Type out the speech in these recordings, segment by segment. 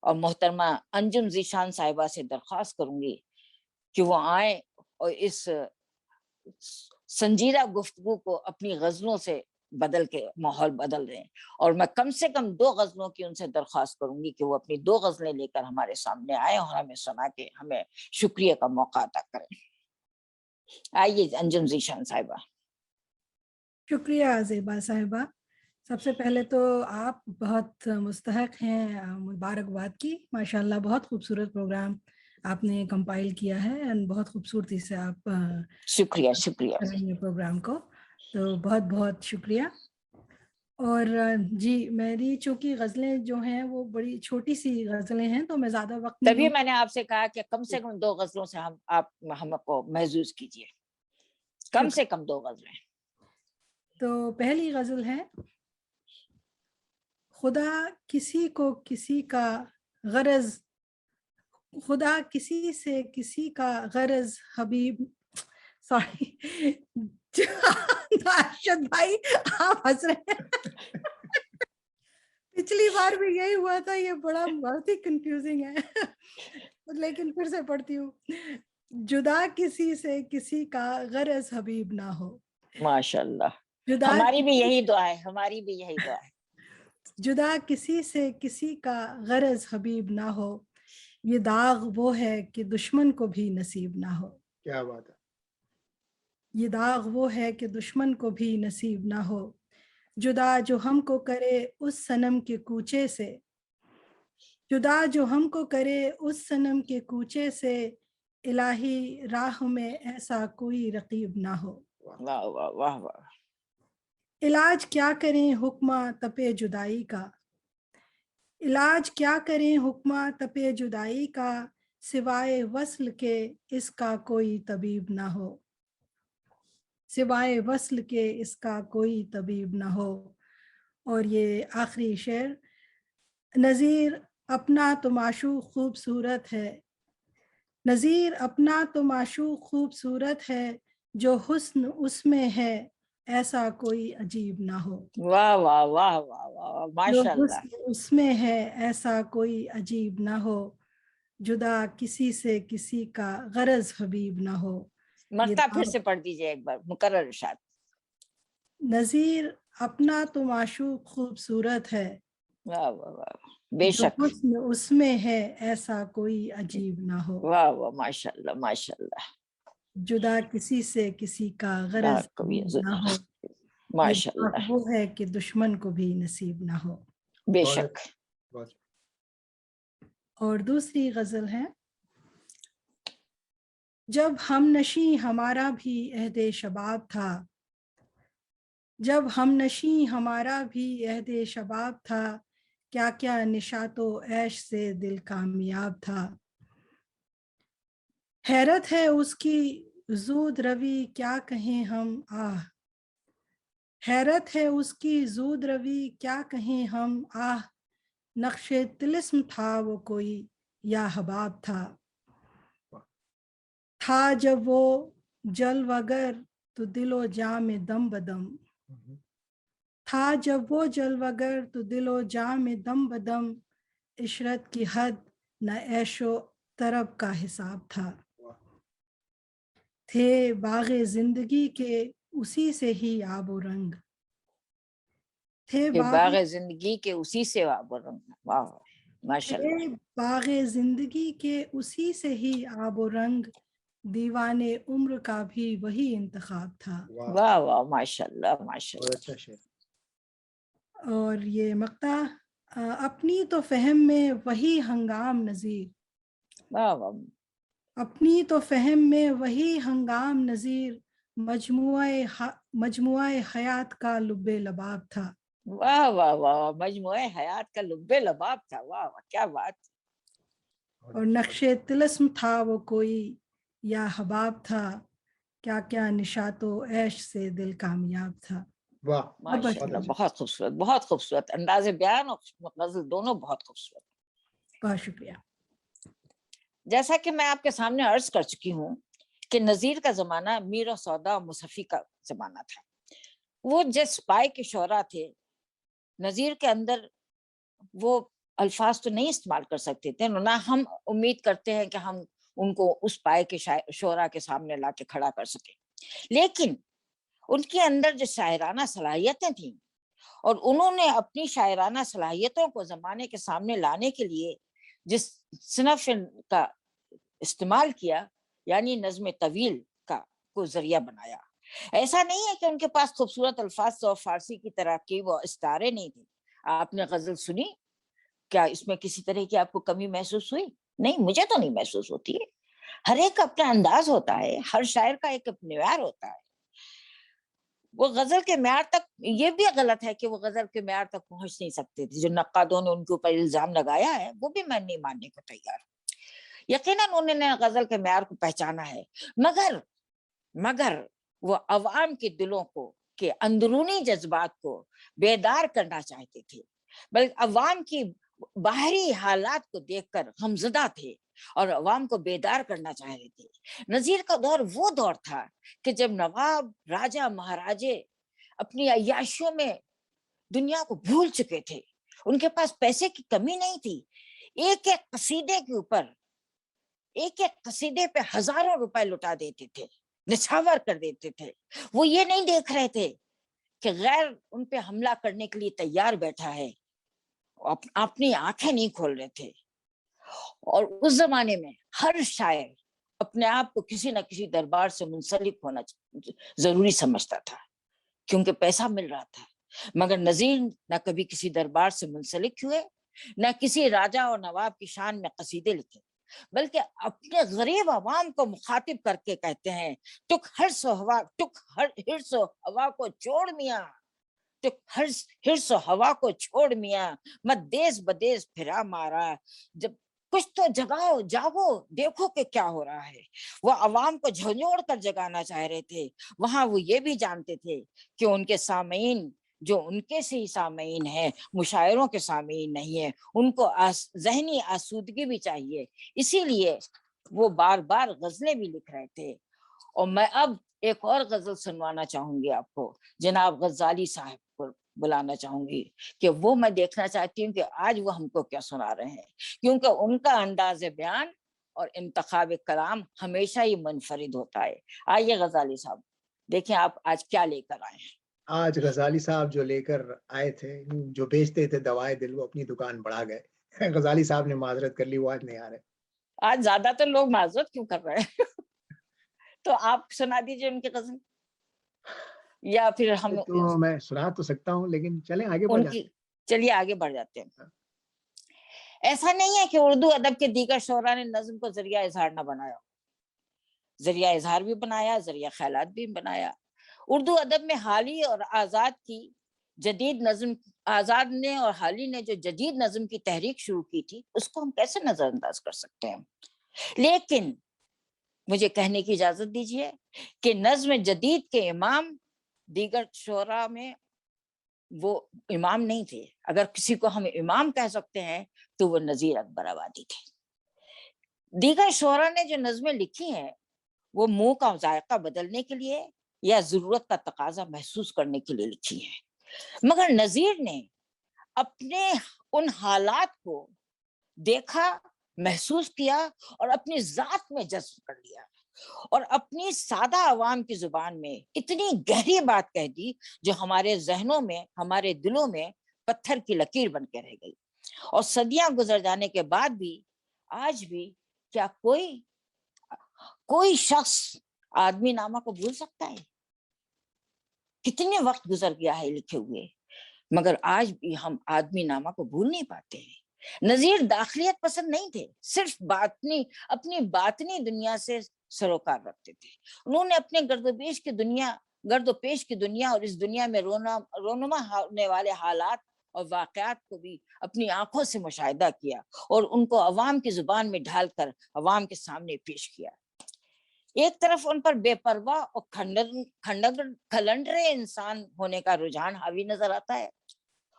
اور محترمہ انجم ذیشان صاحبہ سے درخواست کروں گی کہ وہ آئیں اور اس سنجیدہ گفتگو کو اپنی غزلوں سے بدل کے ماحول بدل رہے ہیں. اور میں کم سے کم 2 غزلوں کی ان سے درخواست کروں گی کہ وہ اپنی 2 غزلیں لے کر ہمارے سامنے آئیں اور ہمیں سنا کے ہمیں شکریہ کا موقع عطا کریں. آئیے انجم ذیشان صاحبہ. شکریہ زیبا صاحبہ. سب سے پہلے تو آپ بہت مستحق ہیں مبارکباد کی. ماشاءاللہ بہت خوبصورت پروگرام آپ نے کمپائل کیا ہے اور بہت خوبصورتی سے آپ شکریہ شکریہ کریں گے پروگرام کو، تو بہت بہت شکریہ. اور جی میری چونکہ غزلیں جو ہیں وہ بڑی چھوٹی سی غزلیں ہیں تو میں زیادہ وقت نہیں تبھی میں نے آپ سے کہا کہ کم سے کم 2 غزلوں سے آپ ہم کو محظوظ کیجیے، کم سے کم 2 غزلیں. تو پہلی غزل ہے: خدا کسی کو کسی کا غرض، خدا کسی سے کسی کا غرض حبیب، سوری ارشد بھائی آپ ہنس رہے ہیں، پچھلی بار بھی یہی ہوا تھا، یہ بہت ہی کنفیوزنگ ہے لیکن پھر سے پڑھتی ہوں. جدا کسی سے کسی کا غرض حبیب نہ ہو. ماشاءاللہ، جدا ہماری بھی یہی دعا ہے، ہماری بھی یہی دعا ہے. جدا کسی سے کسی کا غرض حبیب نہ ہو، یہ داغ وہ ہے کہ دشمن کو بھی نصیب نہ ہو. کیا بات ہے. یہ داغ وہ ہے کہ دشمن کو بھی نصیب نہ ہو. جدا جو ہم کو کرے اس صنم کے کوچے سے، جدا جو ہم کو کرے اس صنم کے کوچے سے، الہی راہ میں ایسا کوئی رقیب نہ ہو. واہ واہ واہ واہ. علاج کیا کریں حکمہ تپے جدائی کا، علاج کیا کریں حکمہ تپے جدائی کا، سوائے وصل کے اس کا کوئی طبیب نہ ہو. سوائے وصل کے اس کا کوئی طبیب نہ ہو. اور یہ آخری شعر: نظیر اپنا تو معشوق خوبصورت ہے، نظیر اپنا تو معشوق خوبصورت ہے، جو حسن اس میں ہے ایسا کوئی عجیب نہ ہو. واہ واہ واہ واہ واہ، جو ماشاءاللہ. حسن اس میں ہے ایسا کوئی عجیب نہ ہو. جدا کسی سے کسی کا غرض حبیب نہ ہو. مرتا پھر سے پڑھ دیجئے ایک بار مکرر ارشاد. نظیر اپنا تو معشوق خوبصورت ہے، واہ واہ واہ، بے جو شک. حسن اس میں ہے ایسا کوئی عجیب نہ ہو. واہ واہ، ماشاءاللہ ماشاءاللہ. جدا کسی سے کسی کا غرض حبیب نہ ہو، یہ ماشاءاللہ، وہ ہے کہ دشمن کو بھی نصیب نہ ہو. بے شک. اور دوسری غزل ہے: جب ہم نشیں ہمارا بھی عہد شباب تھا، جب ہم نشیں ہمارا بھی عہد شباب تھا، کیا کیا نشاط و عیش سے دل کامیاب تھا. حیرت ہے اس کی زود روی کیا کہیں ہم، آہ، حیرت ہے اس کی زود روی کیا کہیں ہم، آہ، نقش طلسم تھا وہ کوئی یا حباب تھا. تھا جب وہ جلوگر تو دل و جاں میں دم بدم، تھا جب وہ جلوگر تو دل و جاں میں دم بدم، عشرت کی حد نہ عیش و طرب کا حساب تھا. تھے باغ زندگی کے اسی سے ہی آب و رنگ، تھے باغ زندگی کے اسی سے آب و رنگ. واہ ماشاءاللہ. تھے باغ زندگی کے اسی سے ہی آب و رنگ، دیوان عمر کا بھی وہی انتخاب تھا. واہ واہ، ماشاءاللہ ماشاءاللہ. اور یہ مقطع: اپنی تو فہم میں وہی ہنگام نظیر، واہ واہ. اپنی تو فہم میں وہی ہنگام نظیر، مجموعہ حیات کا لب لباب تھا. واہ واہ واہ، مجموعہ حیات کا لب لباب تھا. واہ واہ، کیا بات. اور نقش طلسم تھا وہ کوئی یا حباب تھا، کیا کیا نشاط و عیش سے دل کامیاب تھا. ماشاءاللہ، بہت خوبصورت، بہت خوبصورت. انداز بیان اور غزل دونوں بہت خوبصورت. بہت شکریہ. جیسا کہ میں آپ کے سامنے عرض کر چکی ہوں کہ نذیر کا زمانہ میر و سودا و مصحفی کا زمانہ تھا. وہ جس پائے کے شعراء تھے، نذیر کے اندر وہ अल्फाज तो नहीं इस्तेमाल कर सकते थे, ना हम उम्मीद करते हैं कि हम उनको उस पाए के शोरा के सामने ला के खड़ा कर सके, लेकिन उनके अंदर जो शायराना सलाहियतें थी और उन्होंने अपनी शायराना सलाहियतों को जमाने के सामने लाने के लिए जिस सिनफ का इस्तेमाल किया, यानी नज़्म तवील का को जरिया बनाया। ऐसा नहीं है कि उनके पास खूबसूरत अल्फाज और फारसी की तरह की वो इस्तारे नहीं थे। आपने गजल सुनी, क्या इसमें किसी तरह की आपको कमी महसूस हुई? नहीं, मुझे तो नहीं महसूस होती है। हर एक का अपना अंदाज होता है, हर शायर का एक म्यार होता है। वो गजल के म्यार तक, ये भी गलत है कि वो गजल के म्यार तक पहुंच नहीं सकते थे। जो नक्कादों ने उनके ऊपर इल्जाम लगाया है वो भी मैं नहीं मानने को तैयार। यकीनन उन्होंने गजल के म्यार को पहचाना है, मगर मगर वो अवाम के दिलों को, के अंदरूनी जज्बात को बेदार करना चाहते थे, बल्कि अवाम की बाहरी हालात को देखकर गमज़दा थे और अवाम को बेदार करना चाह रहे थे। नजीर का दौर वो दौर था कि जब नवाब, राजा, महाराजे अपनी अय्याशियों में दुनिया को भूल चुके थे। उनके पास पैसे की कमी नहीं थी। एक एक कसीदे के ऊपर, एक एक कसीदे पे हजारों रुपए लुटा देते थे, निछावर कर देते थे। वो ये नहीं देख रहे थे कि गैर उन पे हमला करने के लिए तैयार बैठा है, अपनी आंखें नहीं खोल रहे थे। और उस जमाने में हर शायर अपने आप को किसी न किसी दरबार से मुंसलिक होना जरूरी समझता था, क्योंकि पैसा मिल रहा था। मगर नजीर न कभी किसी दरबार से मुंसलिक हुए, न किसी राजा और नवाब की शान में कसीदे लिखे, बल्कि अपने गरीब अवाम को मुखातिब करके कहते हैं, तुक हिर्स हवा को छोड़ मियां, तुक हिर्स हवा को छोड़ मियां, मत देश बदेश फिरा मारा। जब कुछ तो जगाओ, जागो, देखो कि क्या हो रहा है। वो अवाम को झंझोड़ कर जगाना चाह रहे थे। वहां वो ये भी जानते थे कि उनके सामीन जो उनके से ही सामीन है, मुशायरों के सामीन नहीं है। उनको जहनी आसूदगी भी चाहिए, इसीलिए वो बार बार गजलें भी लिख रहे थे। और मैं अब एक और गजल सुनवाना चाहूंगी आपको, जनाब गजाली साहब को बुलाना चाहूंगी कि वो, मैं देखना चाहती हूँ कि आज वो हमको क्या सुना रहे हैं, क्योंकि उनका अंदाज बयान और इंतखाब कलाम हमेशा ही मुनफरिद होता है। आइए गजाली साहब, देखें आप आज क्या लेकर आए हैं। आज गजाली साहब जो लेकर आए थे, जो बेचते थे दवाए दिल, वो अपनी दुकान बढ़ा गए। गजाली साहब ने माजरत कर ली, वो आज नहीं आ रहे। आज ज्यादातर लोग माजरत क्यों कर रहे हैं? तो आप सुना दीजिए उनकी गजल, या फिर हम तो मैं सुना तो सकता हूँ, लेकिन चलें आगे बढ़ जाते उनकी, चलिए आगे बढ़ जाते हैं। ऐसा नहीं है कि उर्दू अदब के दीगर शोरा ने नज्म को जरिया इजहार न बनाया, जरिया इजहार भी बनाया, जरिया ख्यालात भी बनाया। उर्दू अदब में हाली और आजाद की जदीद नज्म, आजाद ने और हाली ने जो जदीद नज्म की तहरीक शुरू की थी, उसको हम कैसे नजरअंदाज कर सकते हैं। लेकिन मुझे कहने की इजाजत दीजिए कि नज्म जदीद के इमाम दीगर शोरा में वो इमाम नहीं थे। अगर किसी को हम इमाम कह सकते हैं तो वो नजीर अकबर आबादी थे। दीगर शोरा ने जो नज़में लिखी हैं वो मुंह का जायका बदलने के लिए या जरूरत का तकाजा महसूस करने के लिए लिखी है। मगर नजीर ने अपने उन हालात को देखा, महसूस किया और अपनी जात में जज्ब कर लिया और अपनी सादा अवाम की जुबान में इतनी गहरी बात कह दी जो हमारे जहनों में, हमारे दिलों में पत्थर की लकीर बन के रह गई। और सदियां गुजर जाने के बाद भी आज भी क्या कोई शख्स आदमी नामा को भूल सकता है? कितने वक्त गुजर गया है लिखे हुए, मगर आज भी हम आदमी नामा को भूल नहीं पाते हैं। नजीर दाखिलियत पसंद नहीं थे, सिर्फ अपनी बातनी दुनिया से सरोकार रखते थे। उन्होंने अपने गर्दोपेश की दुनिया और इस दुनिया में रोनुमा होने वाले हालात और वाकयात को भी अपनी आंखों से मुशाहिदा किया और उनको अवाम की जुबान में ढालकर अवाम के सामने पेश किया। एक तरफ उन पर बेपरवाह और खलंडरे इंसान होने का रुझान हावी नजर आता है,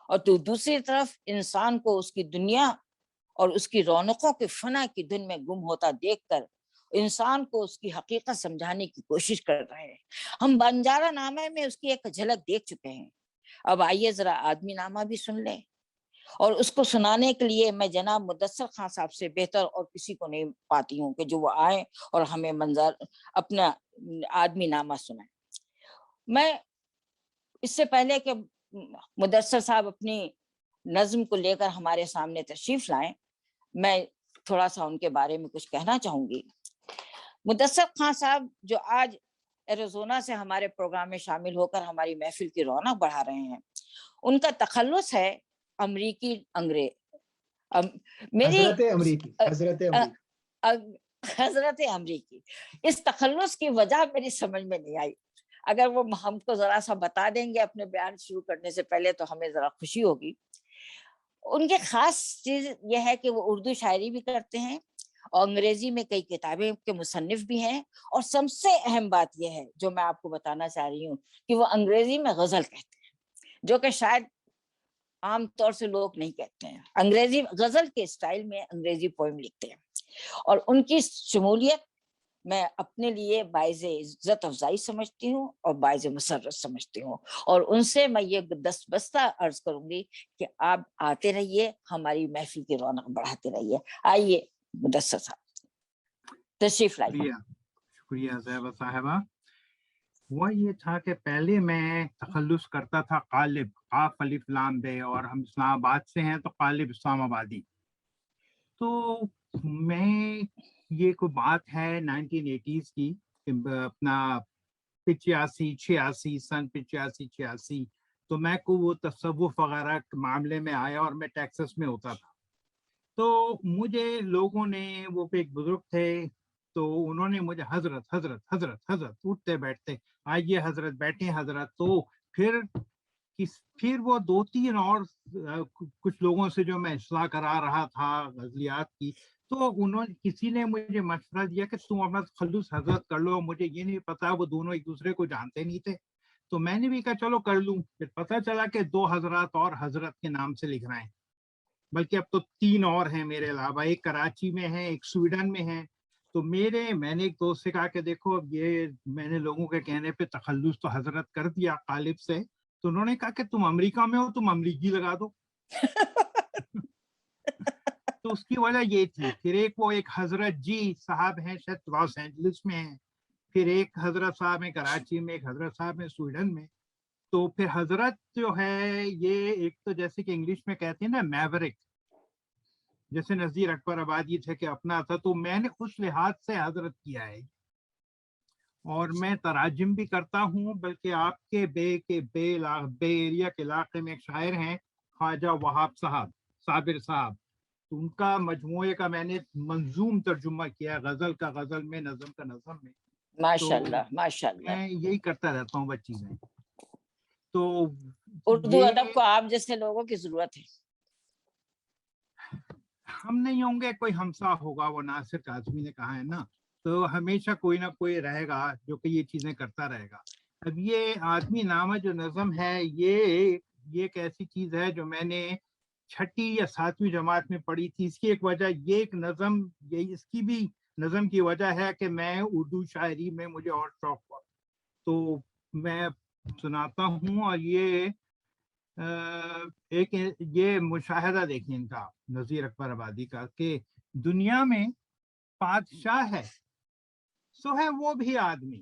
और तो दूसरी तरफ इंसान को उसकी दुनिया और उसकी रौनकों के फना की धुन में गुम होता देखकर इंसान को उसकी हकीकत समझाने की कोशिश कर रहे हैं। हम बंजारा नामा में उसकी एक झलक देख चुके हैं, अब आइए जरा आदमी नामा भी सुन लें। اور اس کو سنانے کے لیے میں جناب مدثر خان صاحب سے بہتر اور کسی کو نہیں پاتی ہوں کہ جو وہ آئیں اور ہمیں منظر اپنا آدمی نامہ سنائیں. میں اس سے پہلے کہ مدثر صاحب اپنی نظم کو لے کر ہمارے سامنے تشریف لائیں، میں تھوڑا سا ان کے بارے میں کچھ کہنا چاہوں گی. مدثر خان صاحب جو آج ایریزونا سے ہمارے پروگرام میں شامل ہو کر ہماری محفل کی رونق بڑھا رہے ہیں، ان کا تخلص ہے امریکی انگریز. میری حضرت امریکی. اس تخلص کی وجہ میری سمجھ میں نہیں آئی. اگر وہ ہم کو ذرا سا بتا دیں گے اپنے بیان شروع کرنے سے پہلے تو ہمیں ذرا خوشی ہوگی. ان کے خاص چیز یہ ہے کہ وہ اردو شاعری بھی کرتے ہیں اور انگریزی میں کئی کتابیں کے مصنف بھی ہیں، اور سب سے اہم بات یہ ہے جو میں آپ کو بتانا چاہ رہی ہوں کہ وہ انگریزی میں غزل کہتے ہیں، جو کہ شاید عام طور سے لوگ نہیں کہتے ہیں. انگریزی غزل کے اسٹائل میں انگریزی پوئم لکھتے ہیں، اور ان کی شمولیت میں اپنے لیے باعث عزت افزائی سمجھتی ہوں اور باعث مسرت سمجھتی ہوں. اور ان سے میں یہ دستبستہ عرض کروں گی کہ آپ آتے رہیے، ہماری محفل کی رونق بڑھاتے رہیے. آئیے مدثر صاحب تشریف لائیے. شکریہ زیبا صاحبہ. وہ یہ تھا کہ پہلے میں تخلص کرتا تھا قالب، قاف الف لام بے، اور ہم اسلام آباد سے ہیں تو قالب اسلام آبادی. تو میں یہ کوئی بات ہے 1980s کی، اپنا 85-86 سن 85-86، تو میں کو وہ تصوف وغیرہ کے معاملے میں آیا اور میں ٹیکسس میں ہوتا تھا. تو مجھے لوگوں نے، وہ ایک بزرگ تھے تو انہوں نے مجھے حضرت حضرت حضرت حضرت اٹھتے بیٹھتے، آئیے حضرت بیٹھے حضرت. تو پھر وہ 2-3 اور کچھ لوگوں سے جو میں اصلاح کرا رہا تھا غزلیات کی، تو کسی نے مجھے مشورہ دیا کہ تم اپنا تخلص حضرت کر لو. مجھے یہ نہیں پتا، وہ دونوں ایک دوسرے کو جانتے نہیں تھے، تو میں نے بھی کہا چلو کر لوں. پھر پتہ چلا کہ 2 حضرات اور حضرت کے نام سے لکھ رہے ہیں، بلکہ اب تو 3 اور ہیں میرے علاوہ. ایک کراچی میں ہے، ایک سویڈن میں ہے. تو میں نے ایک دوست سے کہا کہ دیکھو اب یہ میں نے لوگوں کے کہنے پہ تخلص تو حضرت کر دیا قالب سے، تو انہوں نے کہا کہ تم امریکہ میں ہو، تم امریکی لگا دو. تو اس کی وجہ یہ تھی. پھر ایک حضرت جی صاحب ہیں، شاید لاس اینجلس میں ہیں. پھر ایک حضرت صاحب ہیں کراچی میں، ایک حضرت صاحب ہیں سویڈن میں. تو پھر حضرت جو ہے یہ ایک تو جیسے کہ انگلش میں کہتے ہیں نا میورک، جیسے نذیر اکبر آبادی تھے کہ اپنا تھا، تو میں نے اس لحاظ سے حضرت کیا ہے. اور میں تراجم بھی کرتا ہوں، بلکہ آپ کے بے ایریا کے علاقے میں ایک شاعر ہیں خواجہ وہاب صاحب، صابر صاحب، تو ان کا مجموعے کا میں نے منظوم ترجمہ کیا، غزل کا غزل میں، نظم کا نظم میں. ماشاءاللہ ماشاءاللہ. میں یہی کرتا رہتا ہوں بس چیزیں. تو اردو ادب کو آپ جیسے لوگوں کی ضرورت ہے. ہم نہیں ہوں گے، کوئی ہمسا ہوگا، وہ ناصر کاظمی نے کہا ہے نا. تو ہمیشہ کوئی نہ کوئی رہے گا جو کہ یہ چیزیں کرتا رہے گا. اب یہ آدمی نامہ جو نظم ہے، یہ ایک ایسی چیز ہے جو میں نے 6 یا 7ویں جماعت میں پڑھی تھی. اس کی ایک وجہ یہ ایک نظم، یہ اس کی بھی نظم کی وجہ ہے کہ میں اردو شاعری میں مجھے اور شوق ہوا، تو میں سناتا ہوں. اور یہ مشاہدہ دیکھیں ان کا، نذیر اکبر آبادی کا، کہ دنیا میں بادشاہ ہے سو ہے وہ بھی آدمی.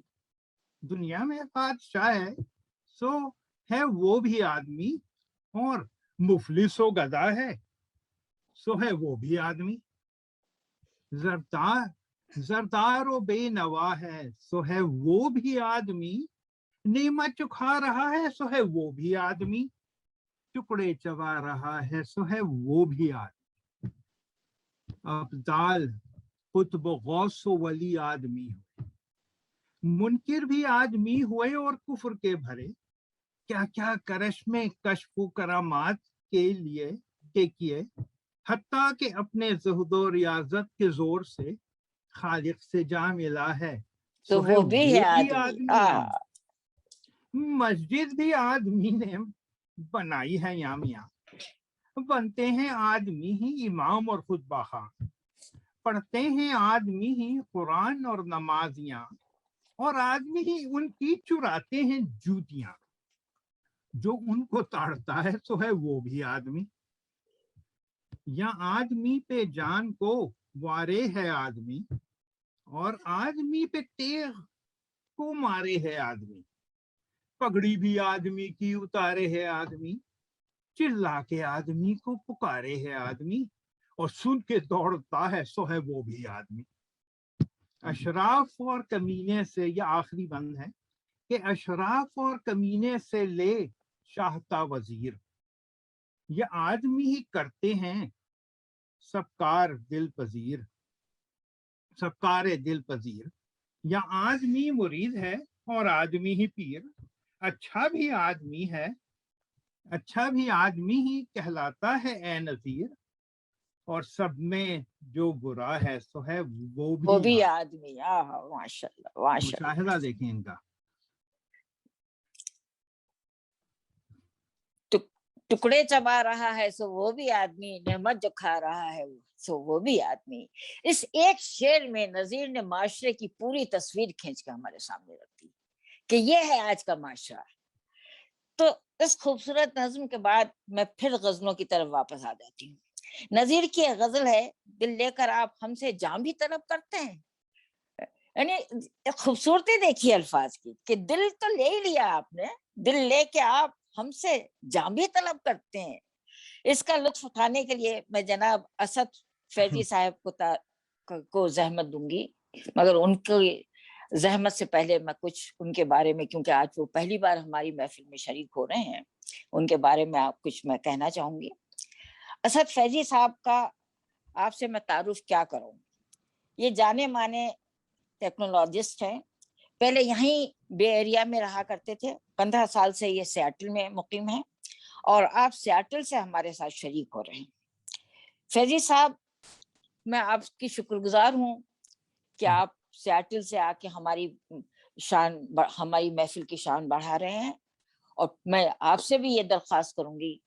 دنیا میں بادشاہ ہے سو ہے وہ بھی آدمی، اور مفلس و گدا ہے سو ہے وہ بھی آدمی. زردار و بے نوا ہے سو ہے وہ بھی آدمی. نعمت چکھا رہا ہے سو ہے وہ بھی آدمی. ٹکڑے چبا رہا ہے سو ہے وہ بھی آدمی. ابدال قطب غوث و ولی آدمی ہوئے، منکر بھی آدمی ہوئے اور کفر کے بھرے. کیا کیا کرش میں کشف و کرامات کے لیے کیے، حتیٰ کہ اپنے زہد و ریاضت کے زور سے خالق سے جا ملا ہے تو وہ بھی ہے آدمی. مسجد بھی آدمی نے بنائی ہے یا میاں، بنتے ہیں آدمی ہی امام اور خطبہ خان. پڑھتے ہیں آدمی ہی قرآن اور نمازیاں، اور آدمی ہی ان کی چراتے ہیں جوتیاں. جو ان کو تاڑتا ہے سو ہے وہ بھی آدمی. या आदमी पे जान को वारे है आदमी, और आदमी पे तेग को मारे है आदमी, पगड़ी भी आदमी की उतारे है आदमी, चिल्ला के आदमी को पुकारे है आदमी, और सुन के दौड़ता है सो है वो भी आदमी। अशराफ और कमीने से, यह आखिरी बंद है कि अशराफ और कमीने से ले शाहता वजीर, ये आदमी ही करते हैं सबकार दिल पजीर, सबकार दिल पजीर। या आदमी मुरीद है और आदमी ही पीर, अच्छा भी आदमी है, अच्छा भी आदमी ही कहलाता है ए नजीर, और सब में जो बुरा है सो है वो भी आदमी। माशाल्लाह माशाल्लाह। मुशाहिदा देखें इनका। टुकड़े चबा रहा है सो वो भी आदमी, नेमत जो खा रहा है सो वो भी आदमी। इस एक शेर में नजीर ने माशरे की पूरी तस्वीर खींच के हमारे सामने रख दी कि ये है आज का माशरा। तो इस खूबसूरत नज्म के बाद मैं फिर गजलों की तरफ वापस आ जाती हूँ। नजीर की एक गजल है, दिल लेकर आप हमसे जान भी तलब करते हैं। यानी खूबसूरती देखिए अल्फाज की कि दिल तो ले ही लिया आपने, दिल लेके आप हमसे जान भी तलब करते हैं। इसका लुत्फ उठाने के लिए मैं जनाब असद फैजी साहब को जहमत दूंगी, मगर उनकी जहमत से पहले मैं कुछ उनके बारे में, क्योंकि आज वो पहली बार हमारी महफिल में शरीक हो रहे हैं, उनके बारे में आप कुछ मैं कहना चाहूंगी। असद फैजी साहब का आपसे मैं तारुफ क्या करूं। ये जाने माने टेक्नोलॉजिस्ट हैं, पहले यहीं बे एरिया में रहा करते थे, 15 साल से ये सियाटल में मुकीम है, और आप सियाटल से हमारे साथ शरीक हो रहे हैं। फैजी साहब, मैं आपकी शुक्रगुजार हूँ कि आप सियाटल से आके हमारी महफिल की शान बढ़ा रहे हैं। और मैं आपसे भी ये दरख्वास्त करूंगी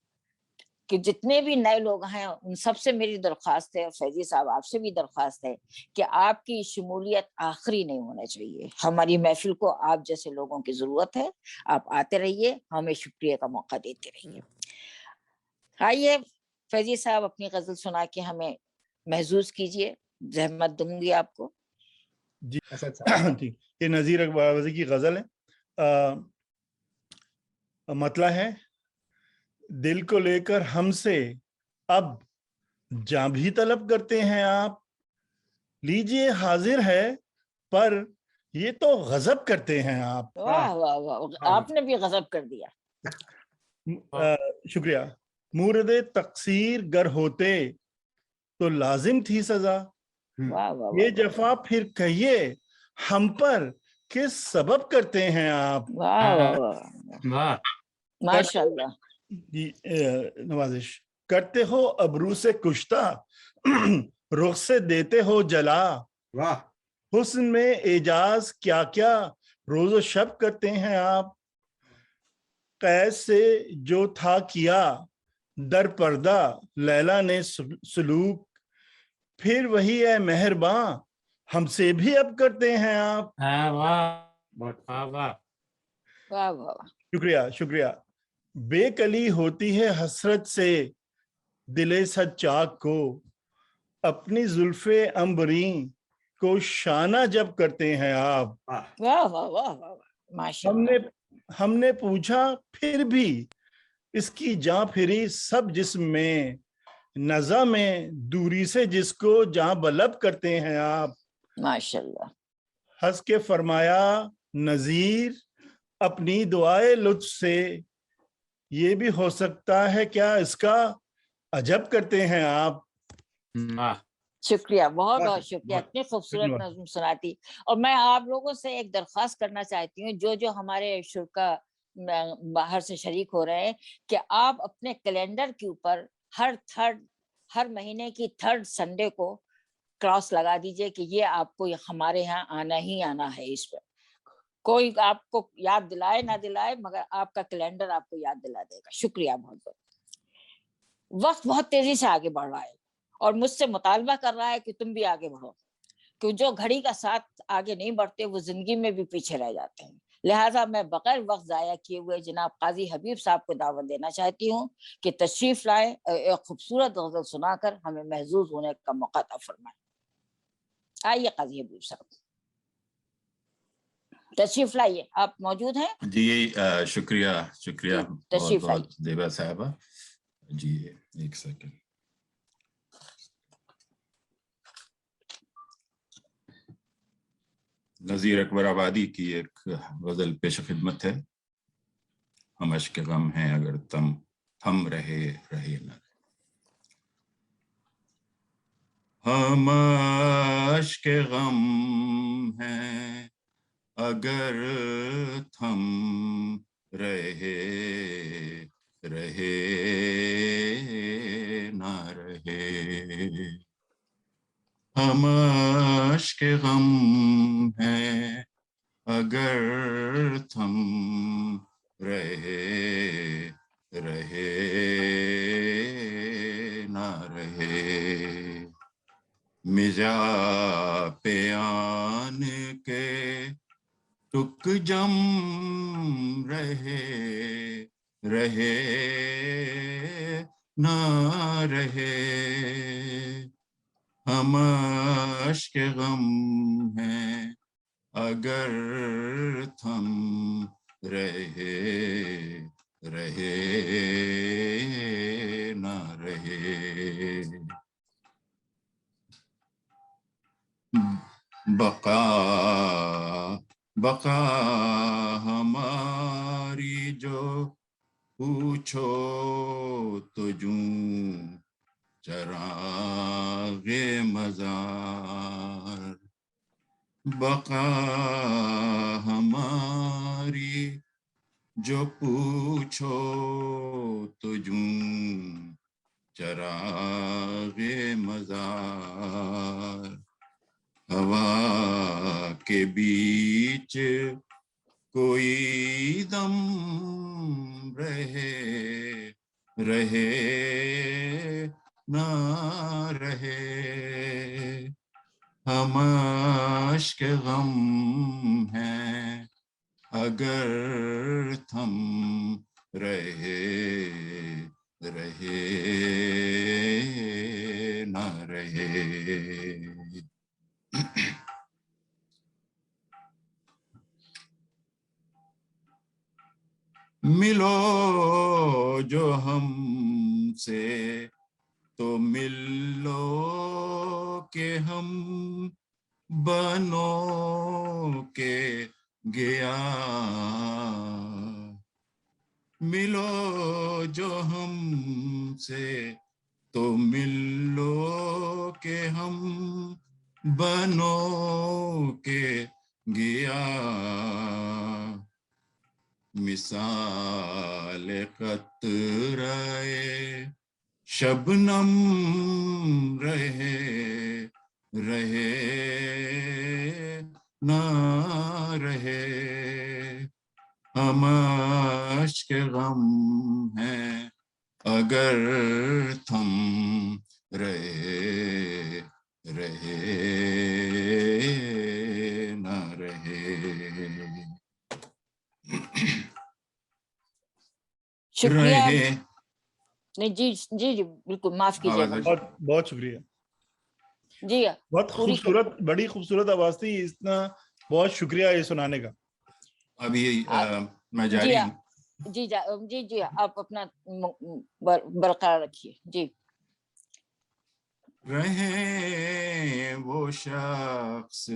कि जितने भी नए लोग हैं उन सबसे मेरी दरख्वास्त है, फैजी साहब आपसे भी दरख्वास्त है कि आपकी शमूलियत आखिरी नहीं होना चाहिए। हमारी महफिल को आप जैसे लोगों की जरूरत है, आप आते रहिए, हमें शुक्रिया का मौका देते रहिए। आइए फैजी साहब अपनी गजल सुना के हमें महसूस कीजिए, जहमत दूंगी आपको। जी ठीक, ये नजीर अकबराबादी की गजल है। मतला है, दिल को लेकर हमसे अब जान भी तलब करते हैं आप, लीजिए हाजिर है पर ये तो गजब करते हैं आप। वाह वाह वाह, आपने भी गजब कर दिया। शुक्रिया। मूरदे तकसीर गर होते तो लाजिम थी सजा, वाह वाह, ये जफा फिर कहिए हम पर किस सबब करते हैं आप। वाह वाह वाह, माशाल्लाह। नवाजिश करते हो अबरू से कुश्ता, रुख से देते हो जला, वाह हुस्न में एजाज क्या क्या रोजो शब करते हैं आप। कैद से जो था किया दर पर्दा लैला ने सलूक, फिर वही है मेहरबान हमसे भी अब करते हैं आप। वाह वाह वाह, शुक्रिया शुक्रिया। बेकली होती है हसरत से दिले सच्चाक को, अपनी जुल्फे अंबरी को शाना जब करते हैं आप। वाह वाह वाह वाह, माशाल्लाह। हमने पूछा फिर भी इसकी जां फिरी सब जिस्म में, नज़ा में दूरी से जिसको जां बलब करते हैं आप। माशाल्लाह। हंस के फरमाया नजीर अपनी दुआए लुत्फ से, ये भी हो सकता है क्या इसका अजब करते हैं आप। शुक्रिया, बहुत बहुत शुक्रिया, इतनी खूबसूरत नज़्म सुनाती। और मैं आप लोगों से एक दरख्वास्त करना चाहती हूँ, जो हमारे शुरका बाहर से शरीक हो रहे हैं, कि आप अपने कैलेंडर के ऊपर हर महीने की 3rd संडे को क्रॉस लगा दीजिए कि ये आपको हमारे यहाँ आना ही आना है। इस पर कोई आपको याद दिलाए ना दिलाए, मगर आपका कैलेंडर आपको याद दिला देगा। शुक्रिया बहुत बहुत। वक्त बहुत तेजी से आगे बढ़ रहा है और मुझसे मुतालबा कर रहा है कि तुम भी आगे बढ़ो, क्योंकि जो घड़ी का साथ आगे नहीं बढ़ते वो जिंदगी में भी पीछे रह जाते हैं। لہٰذا میں بغیر وقت ضائع کیے ہوئے جناب قاضی حبیب صاحب کو دعوت دینا چاہتی ہوں کہ تشریف لائے، ایک خوبصورت غزل سنا کر ہمیں محظوظ ہونے کا موقع عطا فرمائے. آئیے قاضی حبیب صاحب، تشریف لائیے، آپ موجود ہیں؟ جی شکریہ شکریہ بہت تشریف لائیے. بہت دیبا صاحبہ. جی ایک سیکنڈ. نذیر اکبر آبادی کی ایک غزل پیش خدمت ہے. ہم اشک غم ہیں اگر تھم رہے نہ. ہم اشک غم ہیں اگر تھم رہے نہ رہے. ہم اشک غم ہیں اگر تھم رہے نہ رہے. مزا پہ آن کے ٹک جم رہے نہ رہے. ہم اشک غم ہیں اگر تھم رہے نہ رہے. بقا ہماری جو پوچھو تو جوں چراغ مزار. بقا ہماری جو پوچھو تو جوں چراغ مزار. ہوا کے بیچ کوئی دم رہے نہ رہے. ہم اشک غم ہیں اگر تھم رہے نہ رہے. ملو جو ہم سے تو مل لو کہ ہم بنو کے گیا. ملو جو ہم سے تو مل لو کہ ہم بنو کے گیا. مثال قطرہ شبنم رہے نہ رہے. ہم اشک غم ہیں اگر تھم رہے نہ رہے. شکریہ. نہیں جی جی جی بالکل معاف کیجیے گا. بہت بہت شکریہ. جی بہت خوبصورت، بڑی خوبصورت آواز تھی. اتنا بہت شکریہ یہ سنانے کا. ابھی میں جاری ہوں. جی آپ اپنا برقرار رکھیے. جی. رہے وہ شخص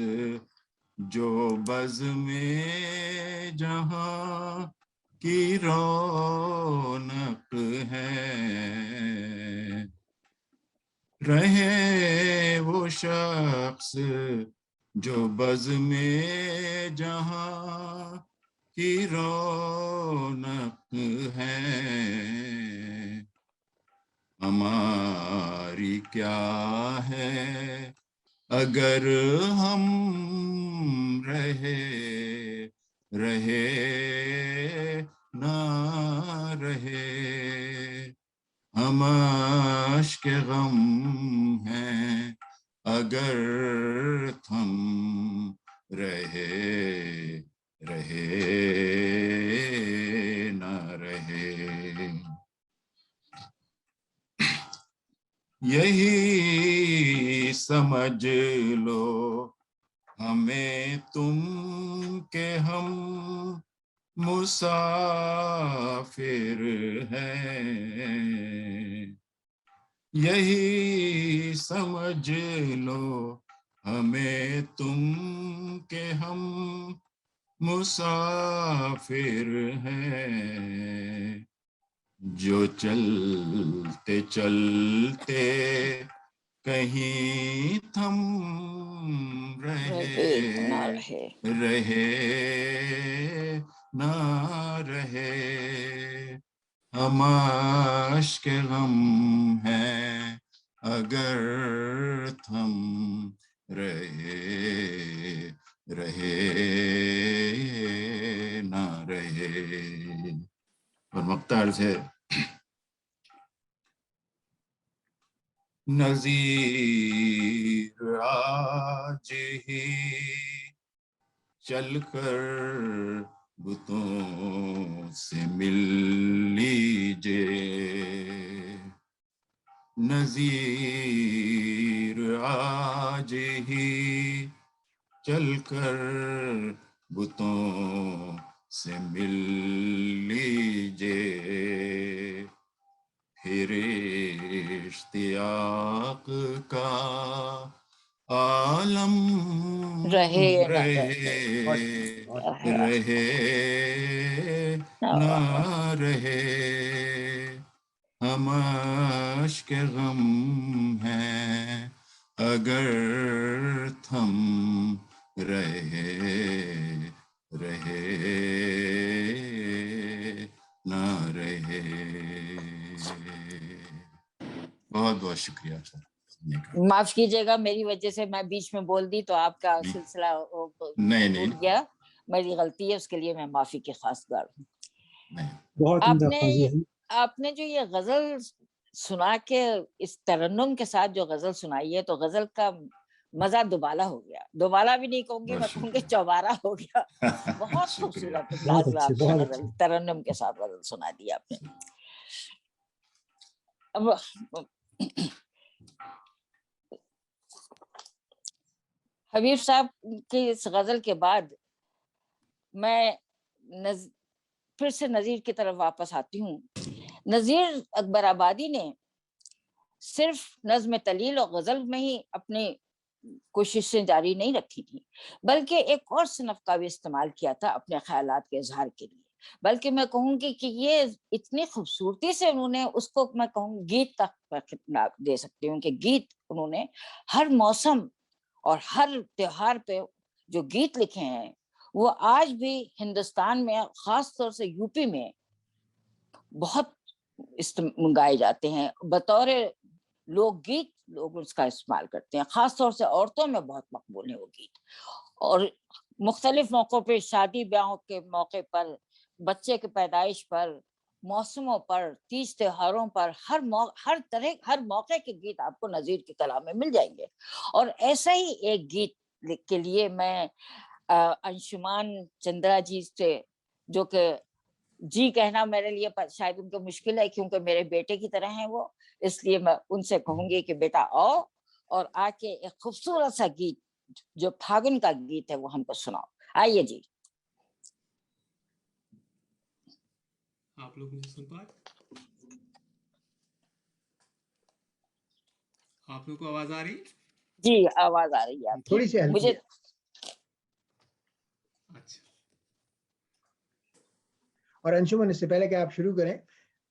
جو بزم جہاں کی رونق ہے. رہے وہ شخص جو بزم جہاں کی رونق ہے. ہماری کیا ہے اگر ہم رہے نہ رہے. ہم اشک غم ہیں اگر تھم رہے رہے نہ رہے. یہی سمجھ لو ہمیں تم کہ ہم مسافر ہیں. یہی سمجھ لو ہمیں تم کہ ہم مسافر ہیں. جو چلتے چلتے کہیں تھم رہے نہ رہے. رہے نہ رہے. ہم اشک غم ہیں اگر تھم رہے نہ رہے. اور مقطع سے نظیر آج ہی چل کر بتوں سے مل لیجے. نظیر آج ہی چل کر بتوں سے مل لیجے. پھر اشتیاق کا عالم رہے نہ رہے نہ رہے. ہم اشک غم ہیں اگر تھم رہے نہ رہے. بہت بہت شکریہ سر. معاف کیجیے گا میری وجہ سے میں بیچ میں بول دی تو آپ کا سلسلہ نہیں ٹوٹ گیا. میری غلطی ہے, اس کے لیے میں معافی کی خواستگار ہوں. بہت آپ نے جو یہ غزل سنا کے اس ترنم کے ساتھ جو غزل سنائی ہے تو غزل کا مزہ دوبالا ہو گیا. دوبالا بھی نہیں کہوں گی, میں کہوں گی چوبارہ ہو گیا. بہت خوبصورت لاجواب غزل ترنم کے ساتھ غزل سنا دی آپ نے. حبیب صاحب کی اس غزل کے بعد میں پھر سے نذیر کی طرف واپس آتی ہوں. نذیر اکبر آبادی نے صرف نظم تلیل اور غزل میں ہی اپنی کوششیں جاری نہیں رکھی تھی, بلکہ ایک اور صنف کا بھی استعمال کیا تھا اپنے خیالات کے اظہار کے لیے. بلکہ میں کہوں گی کہ یہ اتنی خوبصورتی سے انہوں نے اس کو, میں کہوں گیت تک دے سکتی ہوں کہ گیت انہوں نے ہر موسم اور ہر تہوار پہ جو گیت لکھے ہیں وہ آج بھی ہندوستان میں خاص طور سے یو پی میں بہت گائے جاتے ہیں. بطور لوک گیت لوگ اس کا استعمال کرتے ہیں, خاص طور سے عورتوں میں بہت مقبول ہے وہ گیت. اور مختلف موقعوں پہ, شادی بیاہوں کے موقع پر, بچے کی پیدائش پر, موسموں پر, تیج تہواروں پر, ہر موقع کے گیت آپ کو نذیر کے کلام میں مل جائیں گے. اور ایسا ہی ایک گیت کے لیے میں انشمان چندرا جی سے, جو کہ جی کہنا میرے لیے شاید ان کو مشکل ہے کیونکہ میرے بیٹے کی طرح ہیں وہ, اس لیے میں ان سے کہوں گی کہ بیٹا آؤ اور آ کے ایک خوبصورت سا گیت جو پھاگن کا گیت ہے وہ ہم کو سناؤ. آئیے جی. آپ لوگ مجھے سن پائے؟ آپ لوگ کو آواز آ رہی؟ جی آواز آ رہی ہے آپ تھوڑی سی مجھے. اچھا. اور انشمن اس سے پہلے کہ آپ شروع کریں,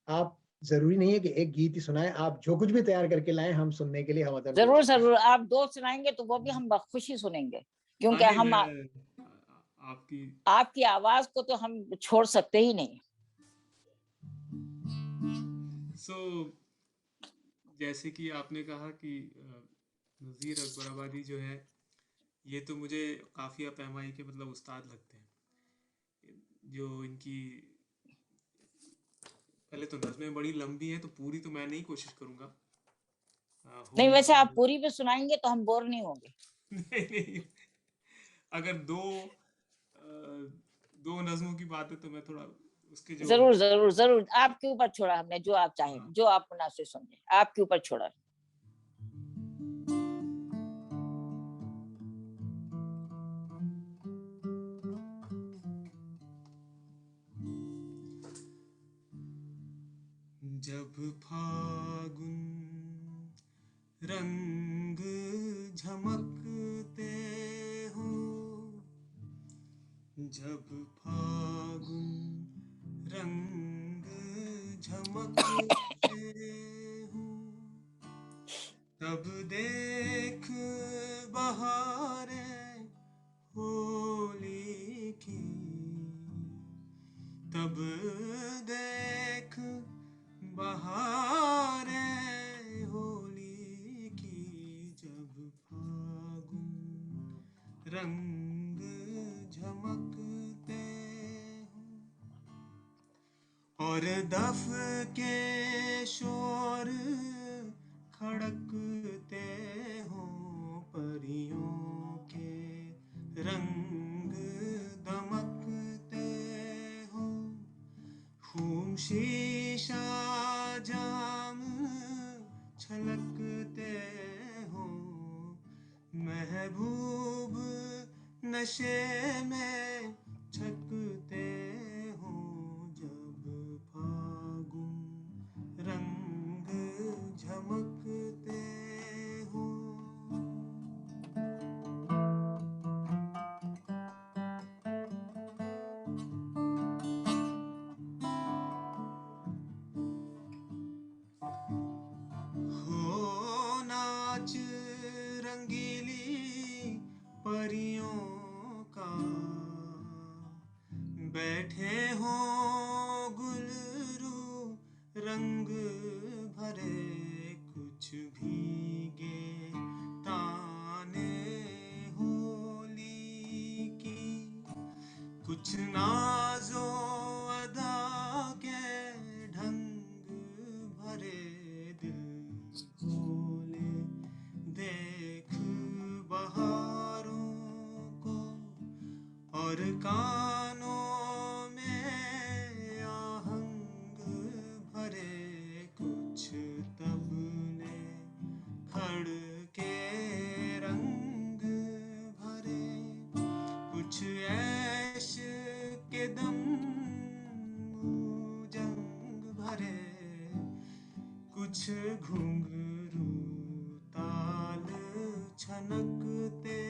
آپ ضروری نہیں ہے کہ ایک گیت ہی سنائیں, آپ جو کچھ بھی تیار کر کے لائیں ہم سننے کے لیے ہم ضرور ضرور. آپ 2 سنائیں گے تو وہ بھی ہم بخوشی سنیں گے, کیونکہ ہم آپ کی آواز کو تو ہم چھوڑ سکتے ہی نہیں. جیسے کہ آپ نے کہا کہ نذیر اکبر آبادی جو ہے یہ تو مجھے قافیہ پیمائی کے مطلب استاد لگتے ہیں. جو ان کی پہلے تو نظمیں بڑی لمبی ہیں تو پوری تو میں نہیں کوشش کروں گا. نہیں ویسے آپ پوری بھی سنائیں گے تو ہم بور نہیں ہوں گے. نہیں, اگر दो नज़्मों की बात है तो मैं थोड़ा उसके जो जरूर जरूर जरूर, आपके ऊपर छोड़ा हमने, जो आप चाहें, जो आप मुनासिब समझे, आपके ऊपर छोड़ा। जब फागुन रंग झमकते हो, जब फागुन रंग झमकते हो, तब देख बहारें होली की, तब देख बहारें होली की, जब फागुन रंग झमकते हो और दफ के शोर खड़कते हो, परियों के रंग दमकते हो, खून शीशा जाम छलकते हो, महबूब नशे में छकते हो, जब फागुन रंग झमकते हो। हो नाच रंगीली परियों का, बैठे हो गुलरू रंग भरे, कुछ भीगे ताने होली की, कुछ नाजो अदा के ढंग भरे, दिल खोले देख बहारों को और कानों में आहंग भरे, कुछ तबले खड़के रंग भरे, कुछ ऐश के दम जंग भरे, कुछ घुंघरू ताल छनकते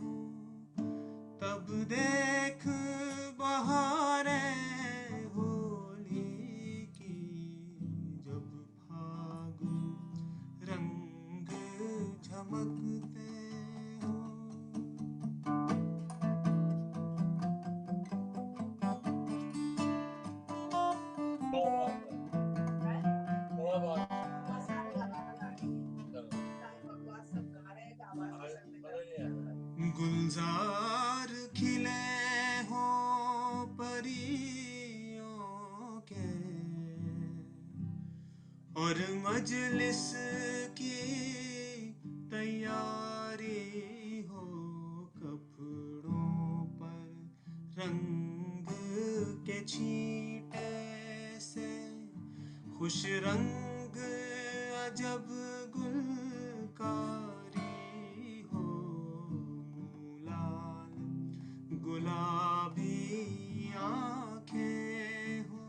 हो, तब देख बहारें होली की, जब फागुन रंग झमकते हो। गुलजार खिले हो परियों के और मजलिस की तैयारी हो, कपड़ों पर रंग के छींटे से खुश रंग अजब गुलकारी हो, लाल गुलाबी आंखें हो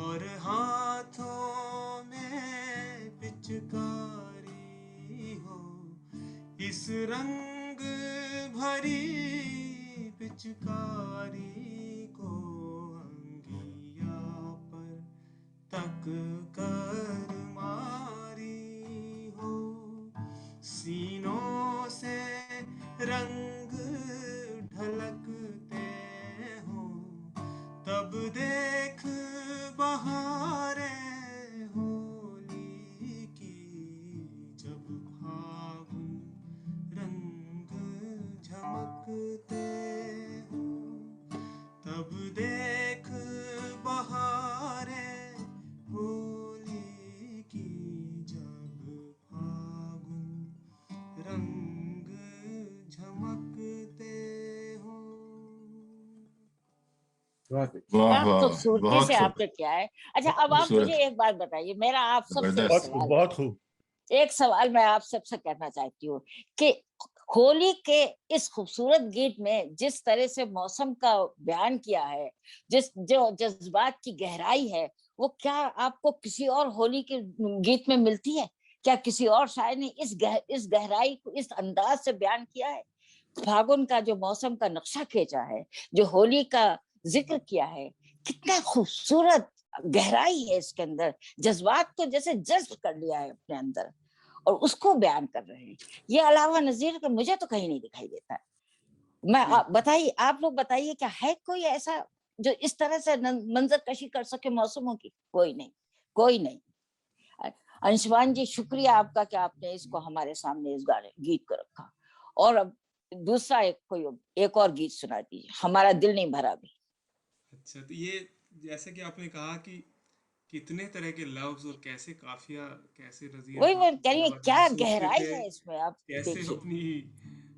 और हाथों में पिचकारी हो, इस रंग भरी पिचकारी को अंगिया पर तक कर मारी हो, सीनों से रंग ढलकते हो, तब देख बहारें होली की, जब फागुन रंग झमकते हो, तब देख बहारें होली की, जब फागुन रंग झमकते हो। वाह क्या वाह खूबसूरती बहुत से आपने किया है। अच्छा, अब आप खूबसूरत, मुझे एक बात बताइए, मेरा आप सबसे एक जबरदस्त। सवाल बहुत खूब। एक सवाल मैं आप सबसे कहना चाहती हूँ कि होली के इस खूबसूरत गीत में जिस तरह से मौसम का बयान किया है, जो जज्बात की गहराई है, वो क्या आपको किसी और होली के गीत में मिलती है? क्या किसी और शायर ने इस गहराई को इस अंदाज से बयान किया है? फागुन का जो मौसम का नक्शा खींचा है, जो होली का जिक्र किया है, कितना खूबसूरत गहराई है इसके अंदर, जज्बात को जैसे जज्ब कर लिया है अपने अंदर और उसको बयान कर रहे हैं। ये अलावा नजीर का मुझे तो कहीं नहीं दिखाई देता है। मैं बताइए, आप लोग बताइए, क्या है कोई ऐसा जो इस तरह से मंजर कशी कर सके मौसमों की? कोई नहीं, कोई नहीं। अंशुमान जी, शुक्रिया आपका कि आपने इसको हमारे सामने इस गाने गीत को रखा। और अब दूसरा एक और गीत सुना दीजिए, हमारा दिल नहीं भरा भी। अच्छा, तो ये जैसे कि आपने कहा कि कितने तरह के लफ्ज और कैसे काफिया, कैसे नजीर वही खान मैं कह रही हूँ, अकबराबादी जी क्या सोचते गहराई थे, है इसमें, आप कैसे देखिए। अपनी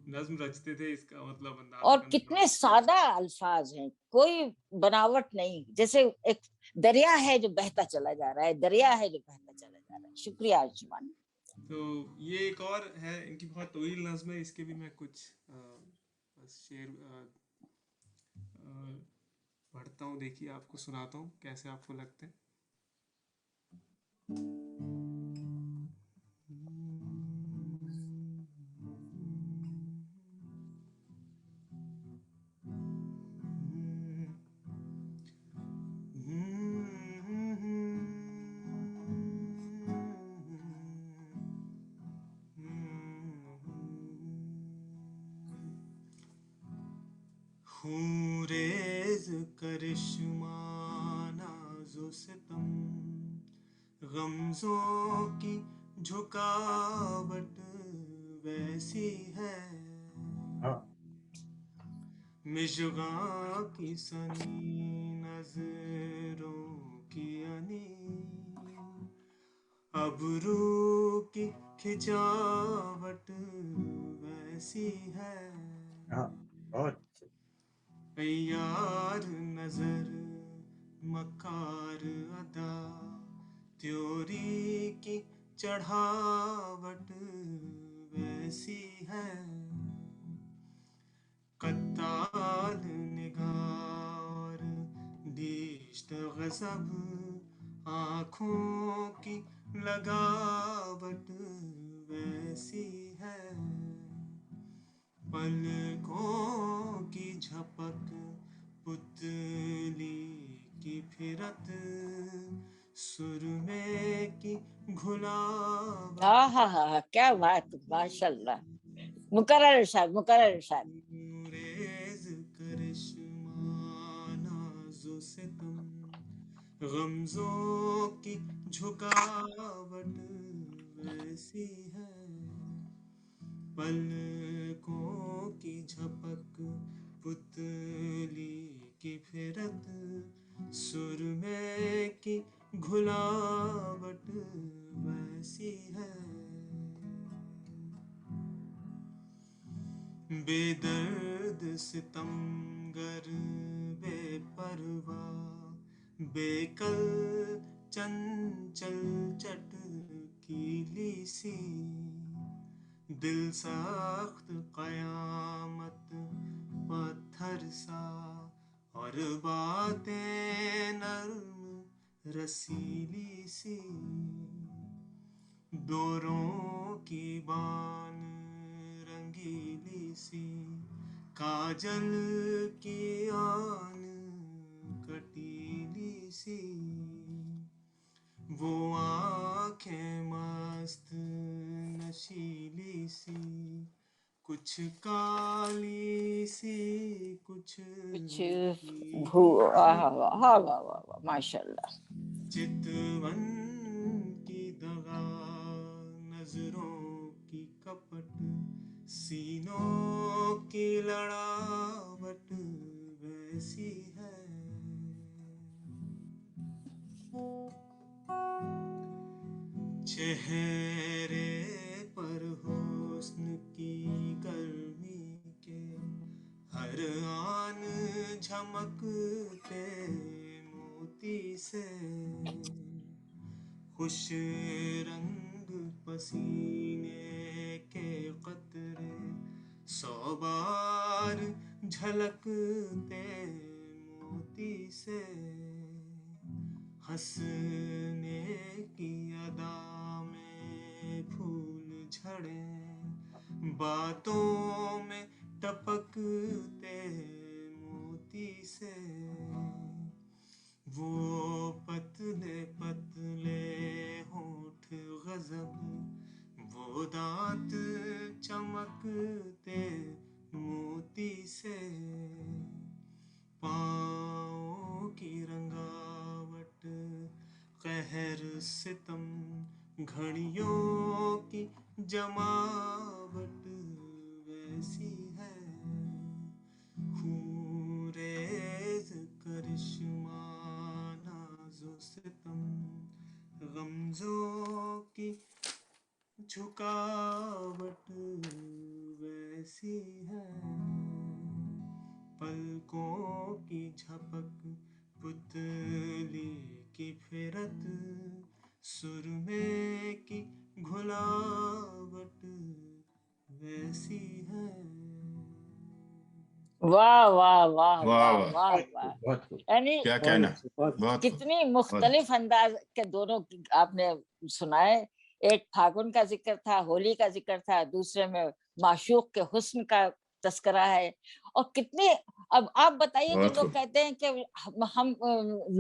नज्म रचते थे, इसका मतलब अंदाजा और करने का कितने सादा अल्फाज हैं, कोई बनावट नहीं, जैसे एक दरिया है जो बहता चला जा रहा है, दरिया है जो बहता चला जा रहा है। शुक्रिया अंशुमान। तो ये एक और है, इनकी बहुत तवील नज्म है, इसके भी मैं कुछ बस शेर पढ़ता हूँ, देखिए आपको सुनाता हूँ कैसे आपको लगते हैं। रेज करिश्मा नाज़ो सितम, गमजों की झुकावट वैसी है, मिशगा की सनी नजरों की अनी, अबरू की खिंचावट वैसी है, यार नजर मकार अदा, त्योरी की चढ़ावट वैसी है, कत्ताल निगार दीश्त गज़ब, आँखों की लगावट वैसी है, पलकों की झपक पुतली की फिरत, सुरमे की घुलावट, हाँ, क्या बात, माशाल्लाह। मुकर्रर इरशाद, मुकर्रर इरशाद। रेज करिश्मा नाज़ो सितम, गमजों की झुकावट वैसी है, पलकों की झपक पुतली की फिरत, सुरमे की घुलावट वैसी है, बेदर्द सितमगर बेपरवा, बेकल चंचल चटकीली सी, दिल सख्त कयामत पत्थर सा, और बातें नर्म रसीली सी, डोरों की बान रंगीली सी, काजल की आन कटीली सी, वो आंखें मस्त नशीली सी, कुछ काली सी कुछ वाह, माशाल्लाह। चितवन की दगा, नजरों की कपट, सीनों की लड़ावट वैसी है, चेहरे पर हुस्न की गर्मी के हर आन झमकते मोती से, खुश रंग पसीने के कतरे 100 बार झलकते मोती से, हंसने की अदा में फूल झड़े, बातों में टपकते मोती से, वो पतले पतले होठ गजब, वो दांत चमकते मोती से, पाँव की रंगावट कहर सितम, घड़ियों की जमावट वैसी है, खूरेज करिश्मा नाज़ो सितम, गमज़ों की झुकावट वैसी है, पलकों की झपक पुतली की फिरत, सुरमे की घुलावट वैसी है। वाह वाह वाह वाह वाह वाह, वाह वाह। यानी क्या कहना, बहुत कितनी मुख्तलिफ अंदाज के दोनों आपने सुनाए। एक फागुन का जिक्र था, होली का जिक्र था, दूसरे में माशूक के हुस्न का तस्करा है। और कितने, अब आप बताइए, जो बहुत लोग खूब। कहते हैं कि हम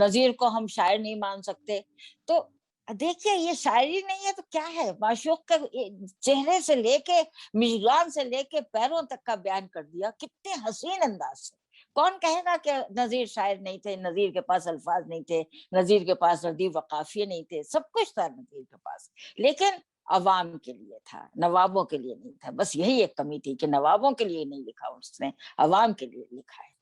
नजीर को हम शायर नहीं मान सकते, तो देखिए ये शायरी नहीं है तो क्या है। माशूक के चेहरे से लेके मिजगान से लेके पैरों तक का बयान कर दिया, कितने हसीन अंदाज से। कौन कहेगा कि नजीर शायर नहीं थे, नजीर के पास अल्फाज नहीं थे, नजीर के पास रदीफ व काफिये नहीं थे, सब कुछ था नजीर के पास, लेकिन अवाम के लिए था, नवाबों के लिए नहीं था। बस यही एक कमी थी कि नवाबों के लिए नहीं लिखा उसने, अवाम के लिए लिखा है।